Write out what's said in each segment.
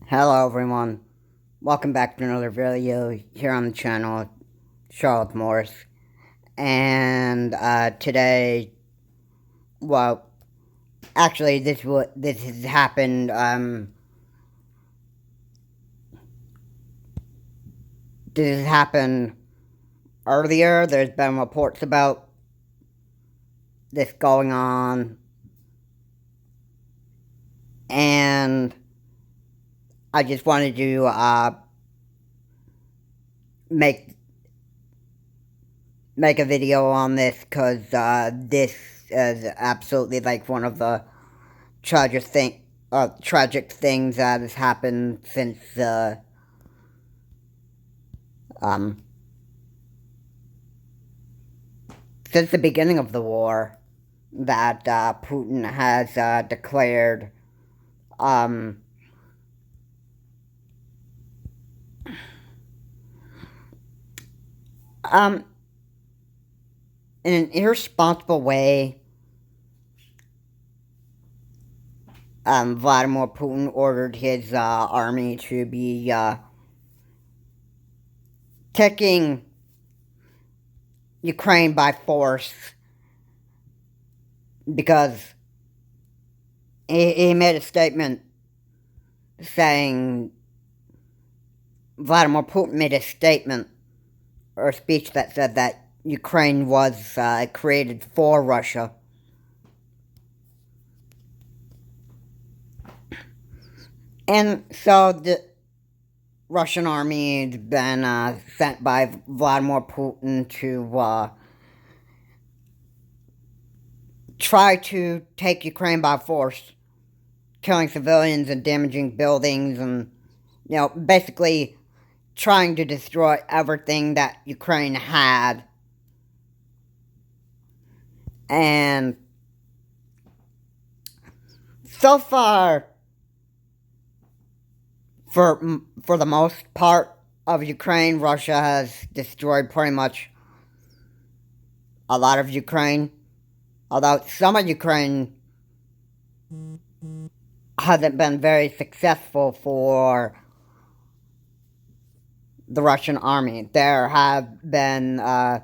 Hello everyone, welcome back to another video here on the channel, Charlotte Morris, and today, well, actually this has happened, this has happened earlier. There's been reports about this going on, and I just wanted to, make a video on this, because, this is absolutely, like, one of the tragic things that has happened since, since the beginning of the war, that, Putin has, declared, in an irresponsible way, Vladimir Putin ordered his, army to be, taking Ukraine by force, because he made a statement saying, Vladimir Putin made a statement, or a speech that said that Ukraine was, created for Russia. And so the Russian army has been sent by Vladimir Putin to try to take Ukraine by force, killing civilians and damaging buildings, and, basically trying to destroy everything that Ukraine had. And so far, for the most part of Ukraine, Russia has destroyed pretty much a lot of Ukraine. Although some of Ukraine hasn't been very successful for the Russian army. There have been a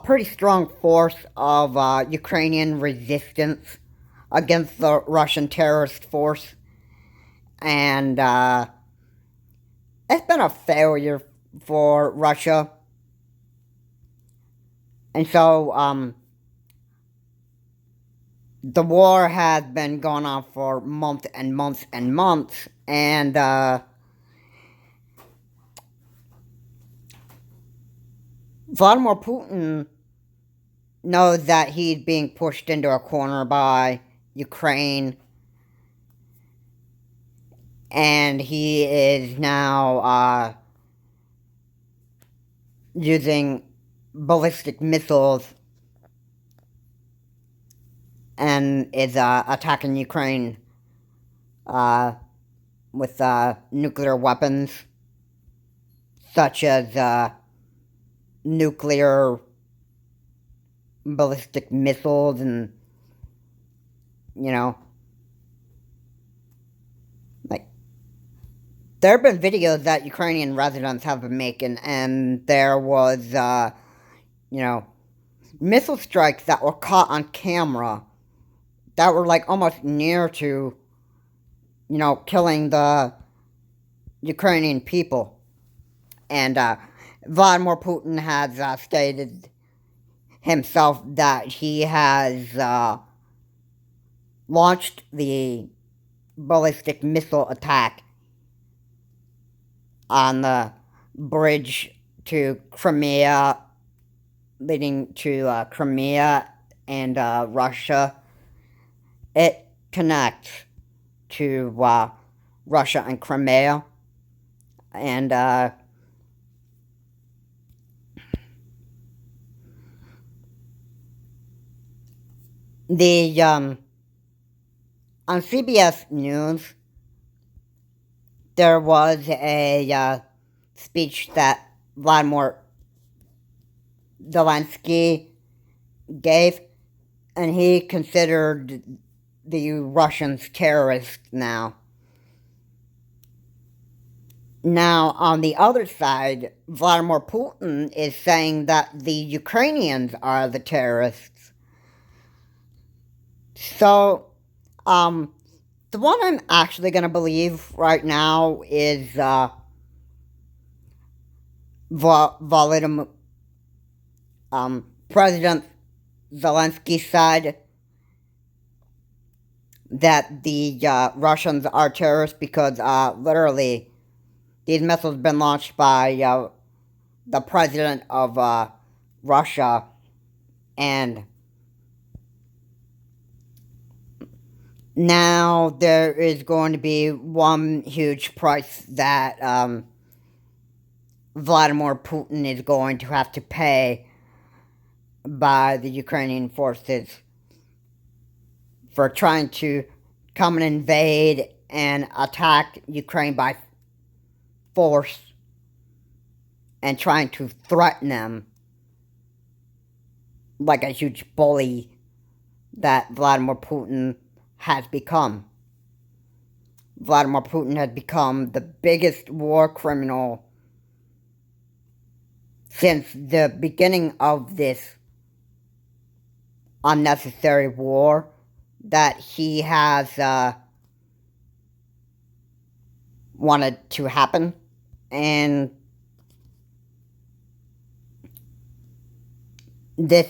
pretty strong force of Ukrainian resistance against the Russian terrorist force. And it's been a failure for Russia. And so, the war has been going on for months and months and months, and, Vladimir Putin knows that he's being pushed into a corner by Ukraine, and he is now, using ballistic missiles and is, attacking Ukraine, with, nuclear weapons, such as, nuclear ballistic missiles, and, like, there have been videos that Ukrainian residents have been making, and there was, missile strikes that were caught on camera that were, like, almost near to, killing the Ukrainian people. And, Vladimir Putin has, stated himself that he has, launched the ballistic missile attack on the bridge to Crimea, leading to, Crimea and, Russia. It connects to, Russia and Crimea, and, on CBS News, there was a, speech that Vladimir Zelensky gave, and he considered the Russians terrorists now. Now, on the other side, Vladimir Putin is saying that the Ukrainians are the terrorists. So, the one I'm actually going to believe right now is Volodymyr, President Zelensky's side, that the Russians are terrorists because literally these missiles have been launched by the president of Russia, and now there is going to be one huge price that Vladimir Putin is going to have to pay by the Ukrainian forces for trying to come and invade and attack Ukraine by force and trying to threaten them like a huge bully that Vladimir Putin has become. Vladimir Putin has become the biggest war criminal since the beginning of this unnecessary war that he has wanted to happen. And this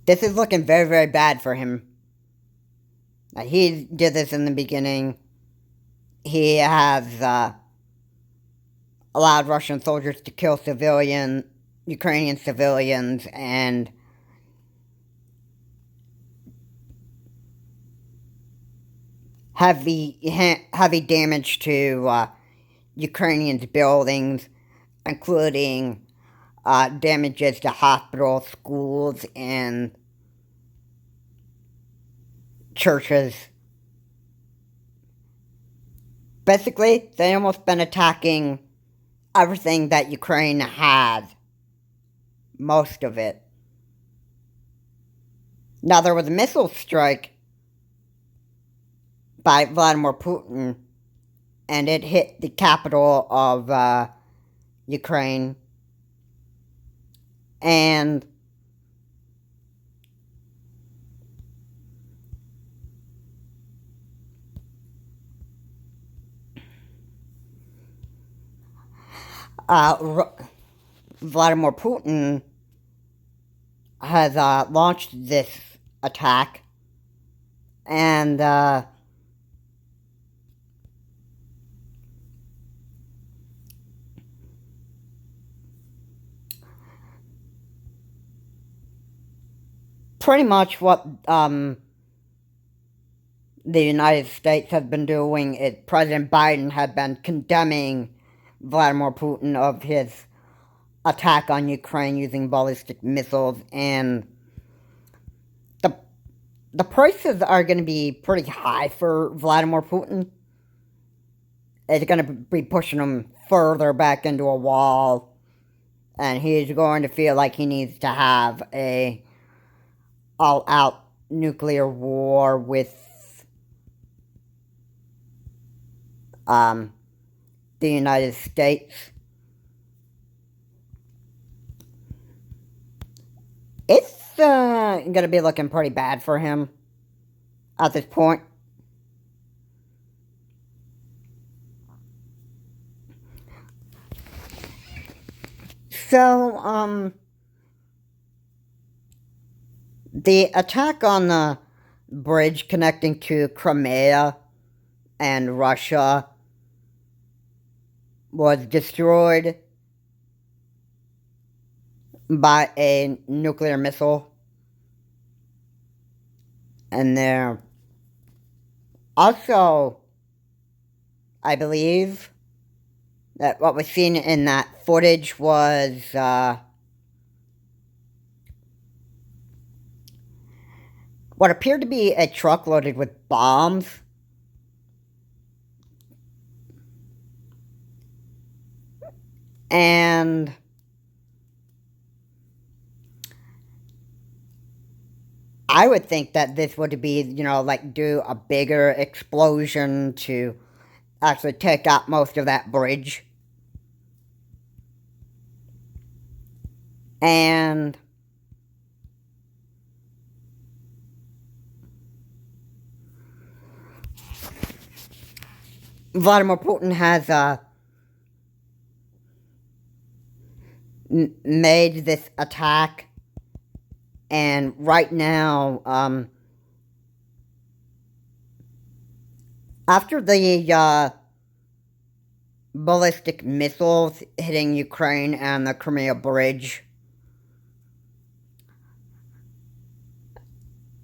is looking very, very bad for him. He did this in the beginning. He has allowed Russian soldiers to kill Ukrainian civilians, and heavy damage to Ukrainian buildings, including damages to hospitals, schools, and churches. Basically, they almost been attacking everything that Ukraine had. Most of it. Now, there was a missile strike by Vladimir Putin, and it hit the capital of Ukraine. And Vladimir Putin has launched this attack, and pretty much what the United States has been doing is President Biden had been condemning Vladimir Putin of his attack on Ukraine using ballistic missiles, and the prices are going to be pretty high for Vladimir Putin. It's going to be pushing him further back into a wall, and he's going to feel like he needs to have a all-out nuclear war with the United States. It's going to be looking pretty bad for him at this point. So, the attack on the bridge connecting to Crimea and Russia was destroyed by a nuclear missile. And there also, I believe, that what was seen in that footage was what appeared to be a truck loaded with bombs. And I would think that this would be, like do a bigger explosion to actually take out most of that bridge. And Vladimir Putin has made this attack, and right now, after the ballistic missiles hitting Ukraine and the Crimea Bridge,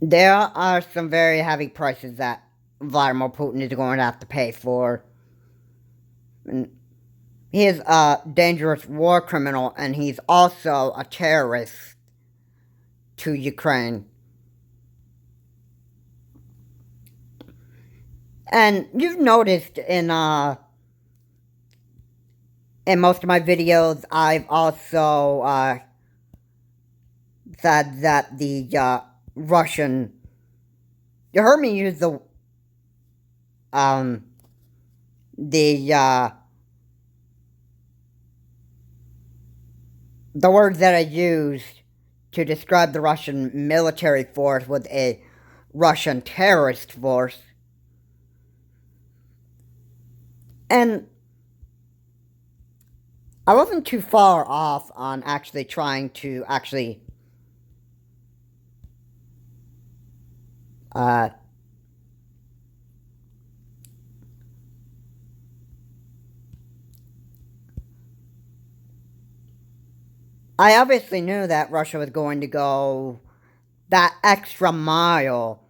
there are some very heavy prices that Vladimir Putin is going to have to pay for. And he is a dangerous war criminal, and he's also a terrorist to Ukraine. And you've noticed in most of my videos, I've also said that the Russian... You heard me use the word that I used to describe the Russian military force was a Russian terrorist force. And I wasn't too far off on actually trying to I obviously knew that Russia was going to go that extra mile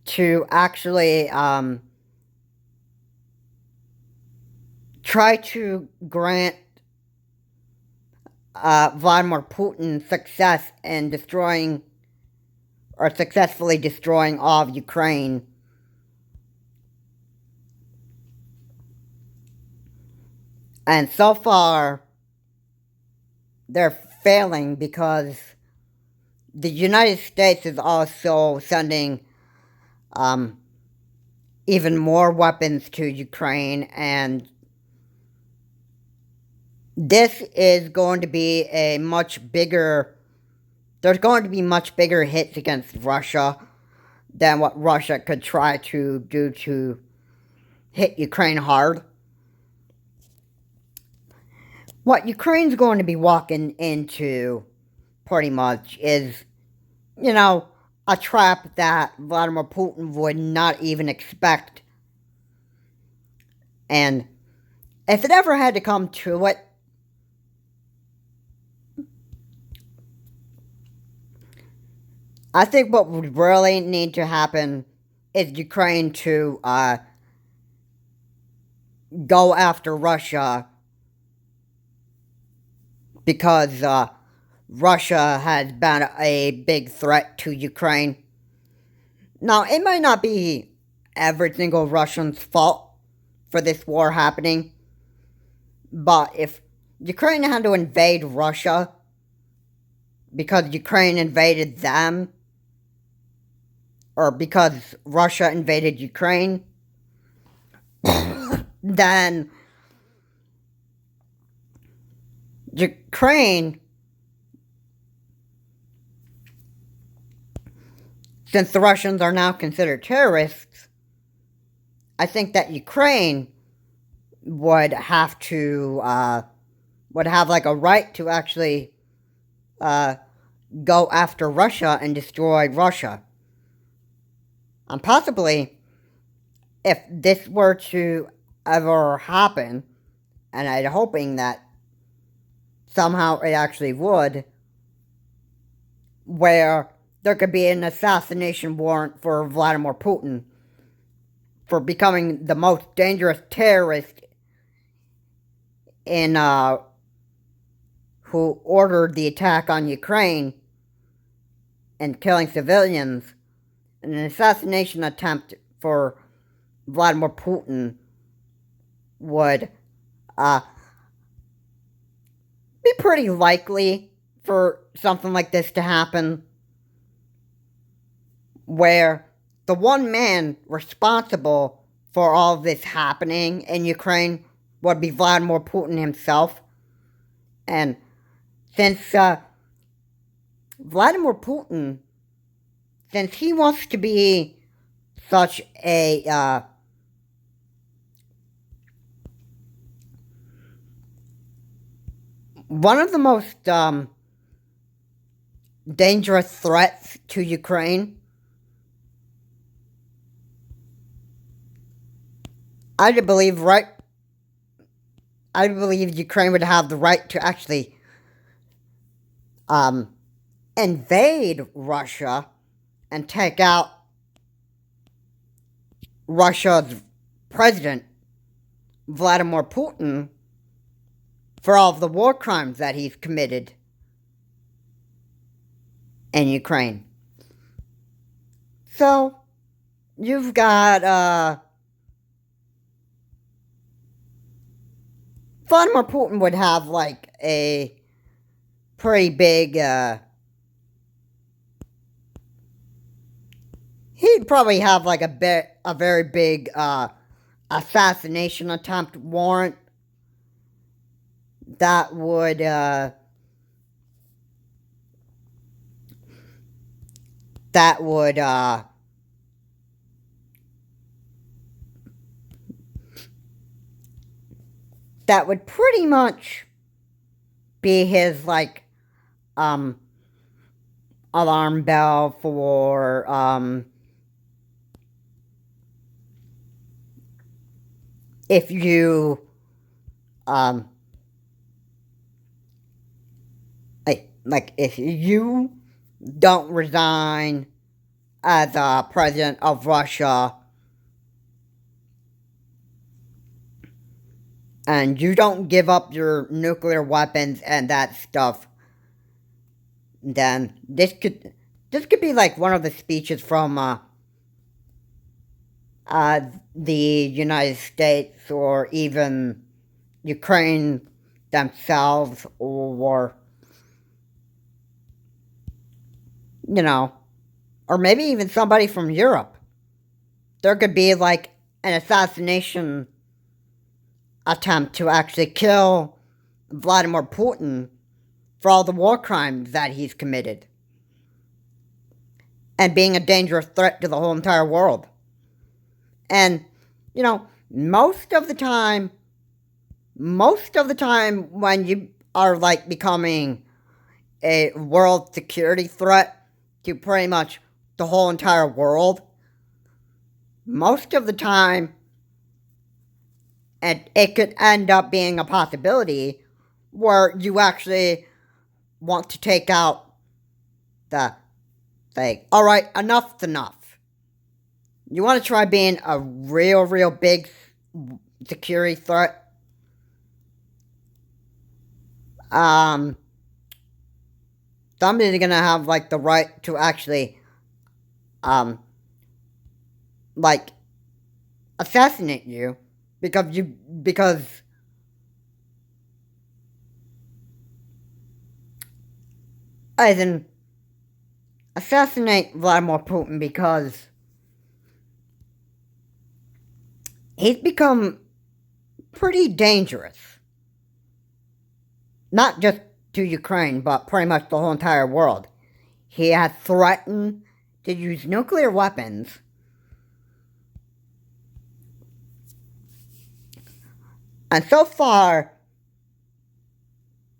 to actually try to grant Vladimir Putin success in destroying, or successfully destroying, all of Ukraine. And so far, they're failing because the United States is also sending even more weapons to Ukraine, and this is going to be a much bigger... There's going to be much bigger hits against Russia than what Russia could try to do to hit Ukraine hard. What Ukraine's going to be walking into, pretty much, is, a trap that Vladimir Putin would not even expect. And if it ever had to come to it, I think what would really need to happen is Ukraine to go after Russia, because Russia has been a big threat to Ukraine. Now, it might not be every single Russian's fault for this war happening, but if Ukraine had to invade Russia because Ukraine invaded them, or because Russia invaded Ukraine, then Ukraine, since the Russians are now considered terrorists, I think that Ukraine would have to, would have like a right to actually go after Russia and destroy Russia. And possibly, if this were to ever happen, and I'm hoping that somehow it actually would, where there could be an assassination warrant for Vladimir Putin for becoming the most dangerous terrorist in who ordered the attack on Ukraine and killing civilians. An assassination attempt for Vladimir Putin would be pretty likely for something like this to happen, where the one man responsible for all this happening in Ukraine would be Vladimir Putin himself. And since Vladimir Putin, since he wants to be such a one of the most dangerous threats to Ukraine, I believe Ukraine would have the right to actually invade Russia and take out Russia's president, Vladimir Putin, for all of the war crimes that he's committed in Ukraine. So, you've got, Vladimir Putin would have, like, a pretty big, he'd probably have, like, a very big, assassination attempt warrant that would, pretty much be his, like, alarm bell for, if you, like, if you don't resign as president of Russia, and you don't give up your nuclear weapons and that stuff, then this could be like one of the speeches from the United States, or even Ukraine themselves, or, you know, or maybe even somebody from Europe. There could be like an assassination attempt to actually kill Vladimir Putin for all the war crimes that he's committed, and being a dangerous threat to the whole entire world. And, you know, most of the time when you are, like, becoming a world security threat to pretty much the whole entire world, most of the time, and it could end up being a possibility where you actually want to take out the thing. Alright, enough's enough. You want to try being a real big security threat? Somebody's gonna have, like, the right to actually, like, assassinate you, because as in, assassinate Vladimir Putin because he's become pretty dangerous. Not just to Ukraine, but pretty much the whole entire world. He has threatened to use nuclear weapons and so far,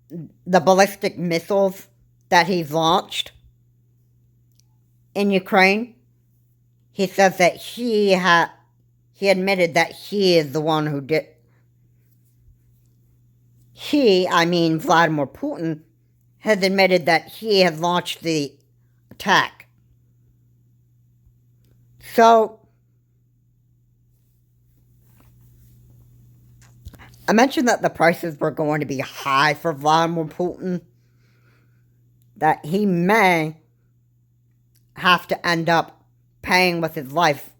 the ballistic missiles that he's launched in Ukraine, he says that he admitted that he is the one who did. I mean Vladimir Putin, has admitted that he has launched the attack. So, I mentioned that the prices were going to be high for Vladimir Putin, that he may have to end up paying with his life.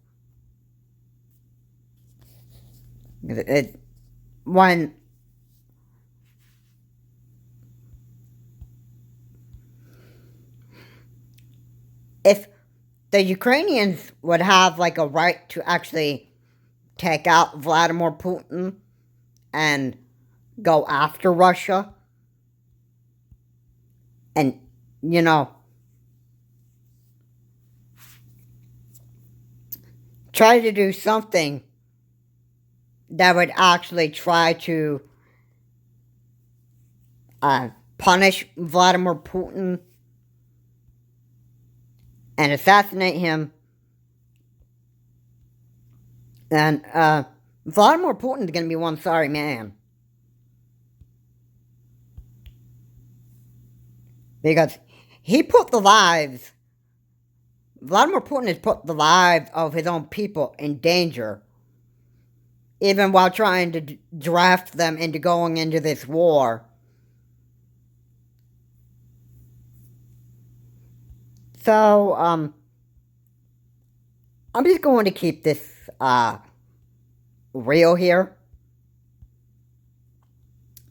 If the Ukrainians would have, like, a right to actually take out Vladimir Putin and go after Russia and, you know, try to do something that would actually try to punish Vladimir Putin and assassinate him. And Vladimir Putin is going to be one sorry man. Because he put the lives, Vladimir Putin has put the lives of his own people in danger, even while trying to draft them into going into this war. So, I'm just going to keep this, real here.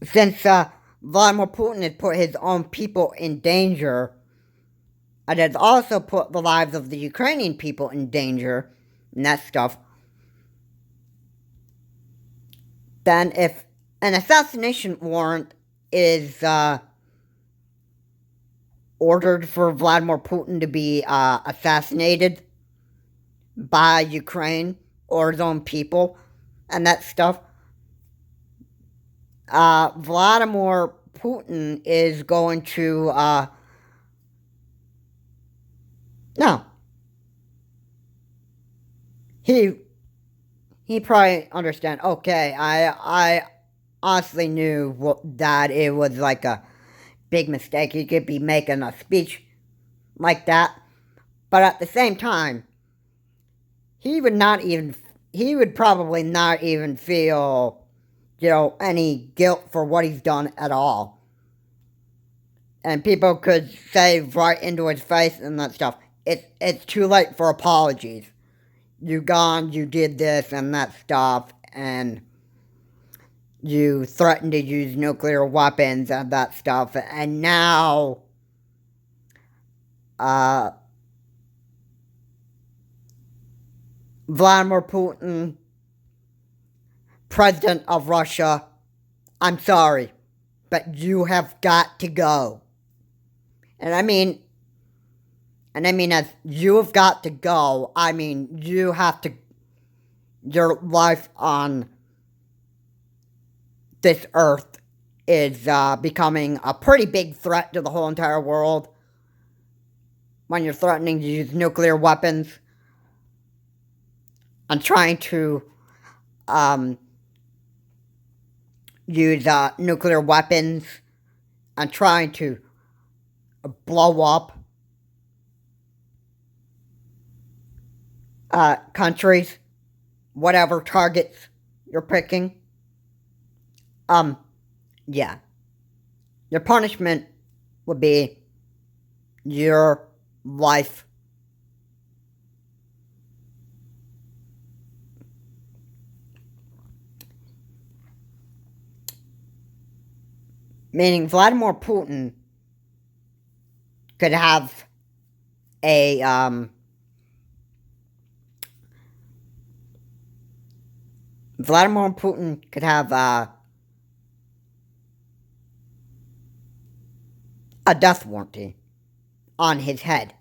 Since, Vladimir Putin has put his own people in danger, and has also put the lives of the Ukrainian people in danger, and that stuff, then if an assassination warrant is, ordered for Vladimir Putin to be assassinated by Ukraine or his own people and that stuff, Vladimir Putin is going to, no. He probably understand, okay, I honestly knew that it was like a big mistake. He could be making a speech like that. But at the same time, he would probably not even feel, any guilt for what he's done at all. And people could say right into his face and that stuff, it's too late for apologies. You did this and that stuff, and you threatened to use nuclear weapons and that stuff, and now, Vladimir Putin, President of Russia, I'm sorry, but you have got to go. And I mean, as you have got to go, I mean, your life on this earth is becoming a pretty big threat to the whole entire world. When you're threatening to use nuclear weapons and trying to use nuclear weapons and trying to blow up countries, whatever targets you're picking. Yeah. Your punishment would be your life. Meaning Vladimir Putin could have a, Vladimir Putin could have, a death warranty on his head.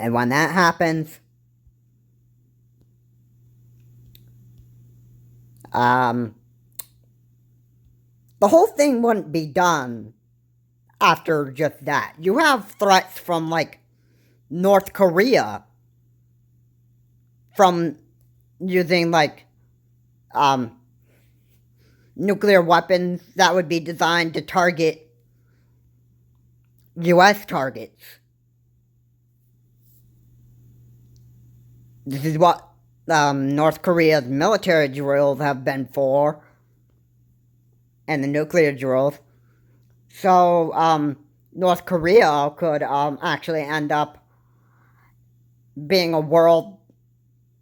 And when that happens, the whole thing wouldn't be done after just that. You have threats from, like, North Korea from using, like, nuclear weapons that would be designed to target U.S. targets. This is what North Korea's military drills have been for, and the nuclear drills. So, North Korea could actually end up being a world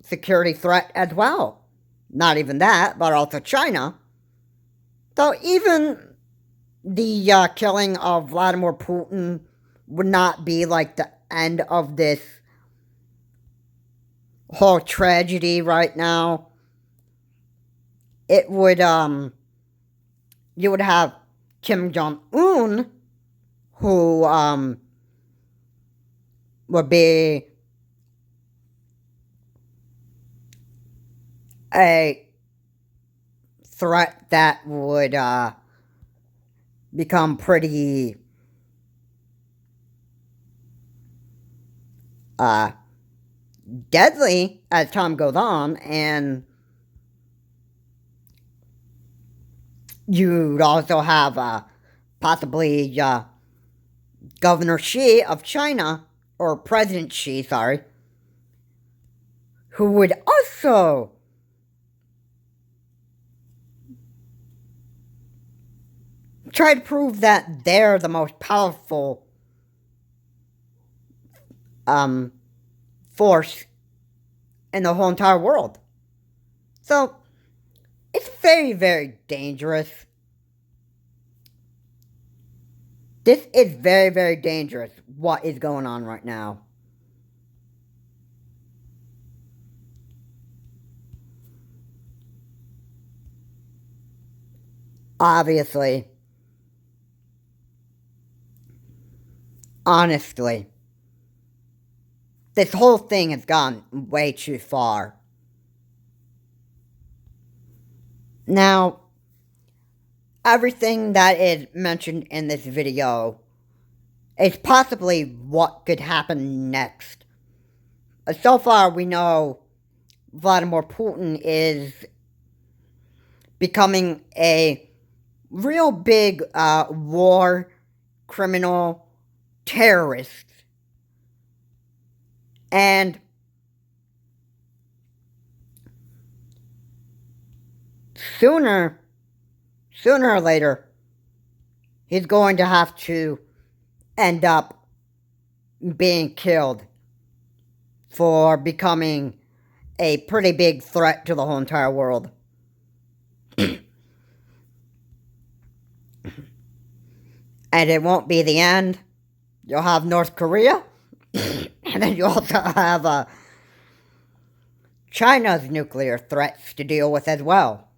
security threat as well. Not even that, but also China. So even the killing of Vladimir Putin would not be like the end of this whole tragedy right now. It would, you would have Kim Jong-un, who, would be a threat that would, become pretty, deadly as time goes on, and you'd also have, possibly, Governor Xi of China, or President Xi, sorry, who would also try to prove that they're the most powerful force in the whole entire world. So, it's very, very dangerous. This is very, very dangerous, what is going on right now. Obviously. Honestly. This whole thing has gone way too far. Now, everything that is mentioned in this video is possibly what could happen next. So far, we know Vladimir Putin is becoming a real big war criminal terrorist. And sooner or later, he's going to have to end up being killed for becoming a pretty big threat to the whole entire world. And it won't be the end. You'll have North Korea, and then you also have China's nuclear threats to deal with as well.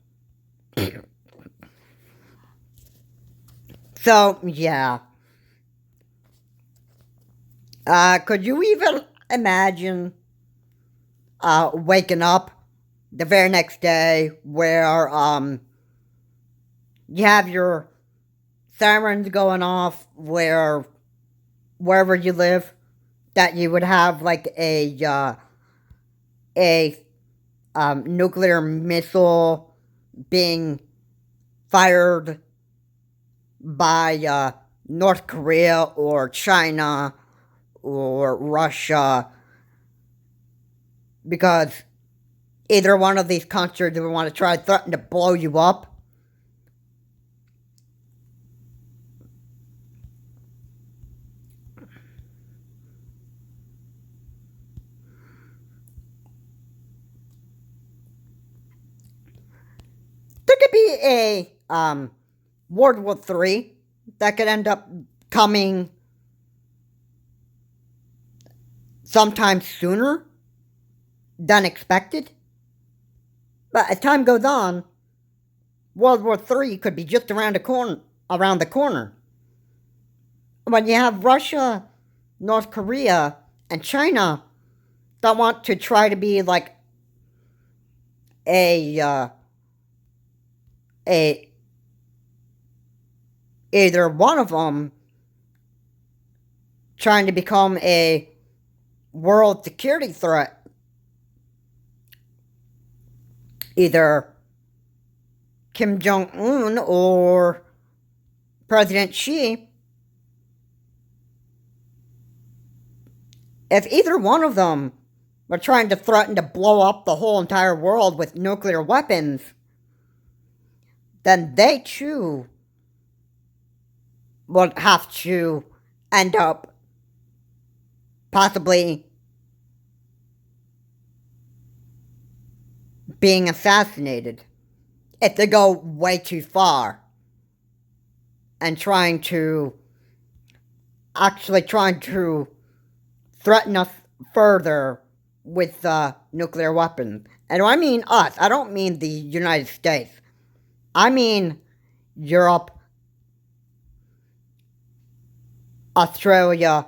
So, yeah. Could you even imagine waking up the very next day where you have your sirens going off wherever you live, that you would have like a nuclear missile being fired by North Korea or China or Russia, because either one of these countries would want to try to threaten to blow you up. There could be a World War III that could end up coming sometime sooner than expected. But as time goes on, World War III could be just around the corner. When you have Russia, North Korea, and China that want to try to be like either one of them trying to become a world security threat. Either Kim Jong-un or President Xi. If either one of them were trying to threaten to blow up the whole entire world with nuclear weapons, then they too would have to end up possibly being assassinated if they go way too far and trying to threaten us further with nuclear weapons. And I mean us. I don't mean the United States. I mean Europe, Australia,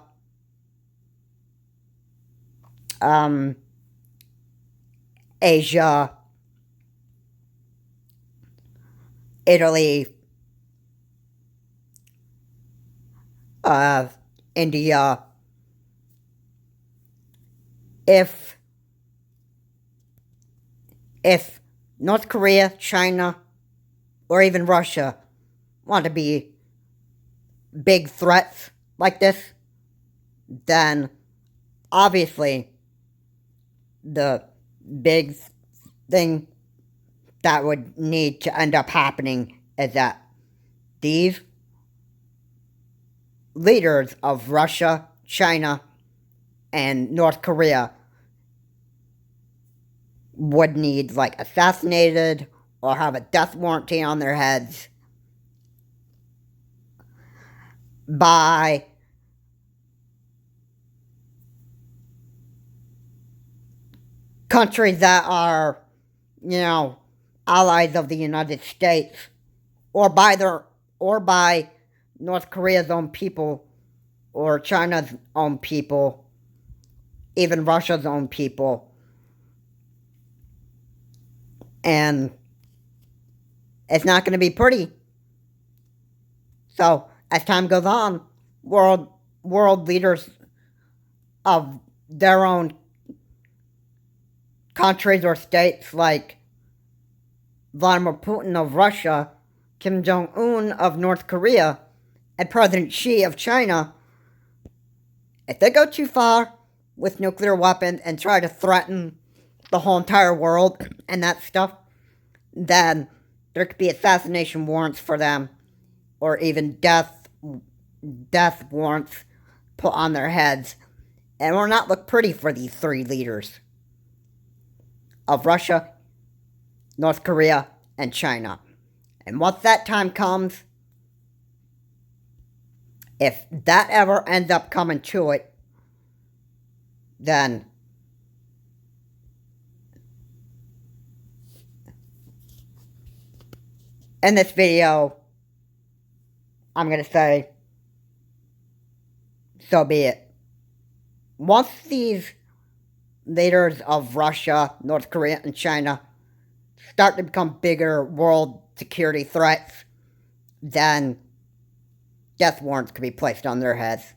Asia, Italy, India. If North Korea, China, or even Russia want to be big threats like this, then obviously the big thing that would need to end up happening is that these leaders of Russia, China, and North Korea would need, like, assassinated or have a death warranty on their heads by countries that are, allies of the United States, or by North Korea's own people, or China's own people, even Russia's own people. And it's not going to be pretty. So, as time goes on, world leaders of their own countries or states, like Vladimir Putin of Russia, Kim Jong-un of North Korea, and President Xi of China, if they go too far with nuclear weapons and try to threaten the whole entire world and that stuff, then there could be assassination warrants for them, or even death warrants put on their heads, and it will not look pretty for these three leaders of Russia, North Korea, and China. And once that time comes, if that ever ends up coming to it, then in this video, I'm going to say, so be it. Once these leaders of Russia, North Korea, and China start to become bigger world security threats, then death warrants could be placed on their heads,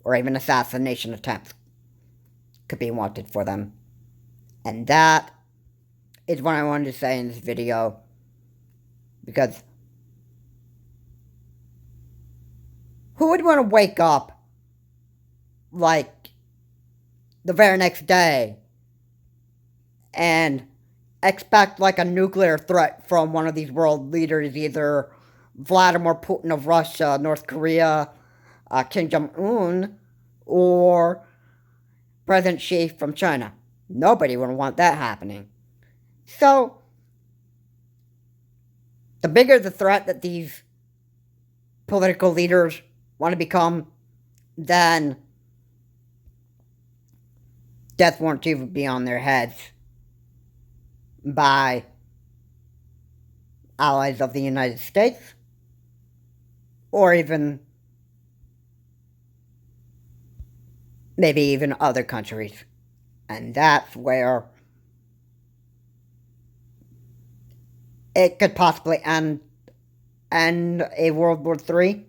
or even assassination attempts could be wanted for them. And that is what I wanted to say in this video, because who would want to wake up, like, the very next day and expect, like, a nuclear threat from one of these world leaders, either Vladimir Putin of Russia, North Korea, Kim Jong-un, or President Xi from China? Nobody would want that happening. So, the bigger the threat that these political leaders want to become, then death warranty would be on their heads by allies of the United States, or even maybe even other countries. And that's where it could possibly end a World War III.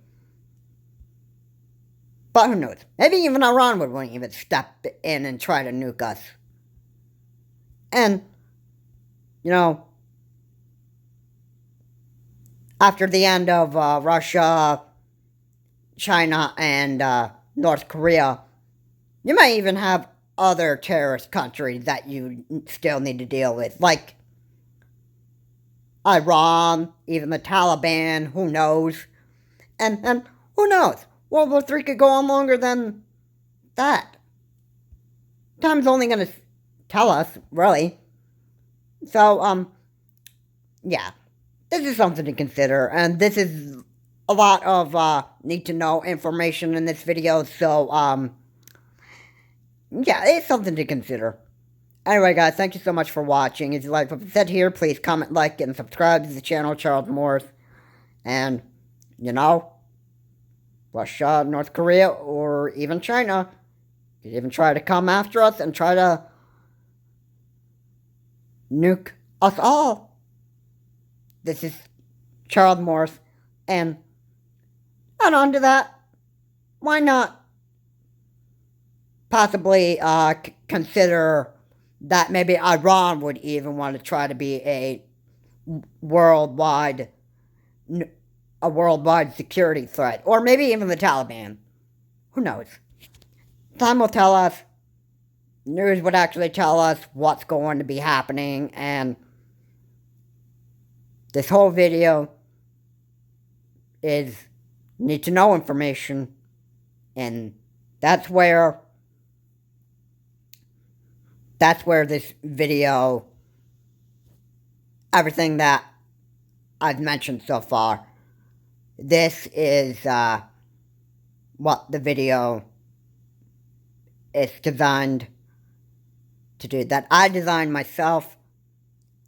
But who knows? Maybe even Iran wouldn't even step in and try to nuke us. And, after the end of Russia, China, and North Korea, you might even have other terrorist countries that you still need to deal with, like Iran, even the Taliban, who knows? And who knows? World War III could go on longer than that. Time's only going to tell us, really. So, yeah. This is something to consider, and this is a lot of need to know information in this video, so yeah, it's something to consider. Anyway, guys, thank you so much for watching. If you like what I said here, please comment, like, and subscribe to the channel, Charles Morris. And, you know, Russia, North Korea, or even China could even try to come after us and try to nuke us all. This is Charles Morris, and on to that, why not possibly consider that maybe Iran would even want to try to be a worldwide security threat, or maybe even the Taliban. Who knows? Time will tell us. News would actually tell us what's going to be happening, and this whole video is need to know information, and that's where this video, everything that I've mentioned so far, this is what the video is designed to do, that I designed myself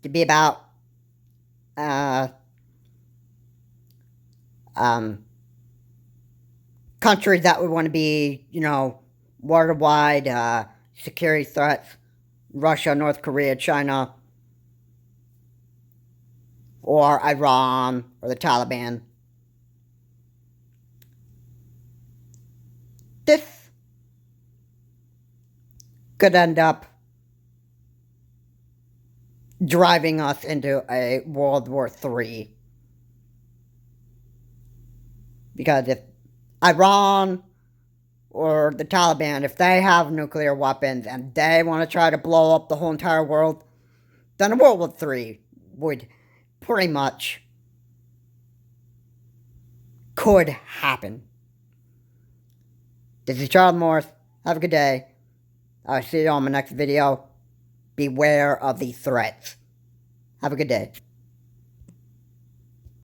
to be about countries that would want to be, you know, worldwide security threats. Russia, North Korea, China, or Iran, or the Taliban. This could end up driving us into a World War III. Because if Iran or the Taliban, if they have nuclear weapons and they want to try to blow up the whole entire world, then a World War III would pretty much could happen. This is Charles Morris. Have a good day. I'll see you on my next video. Beware of these threats. Have a good day.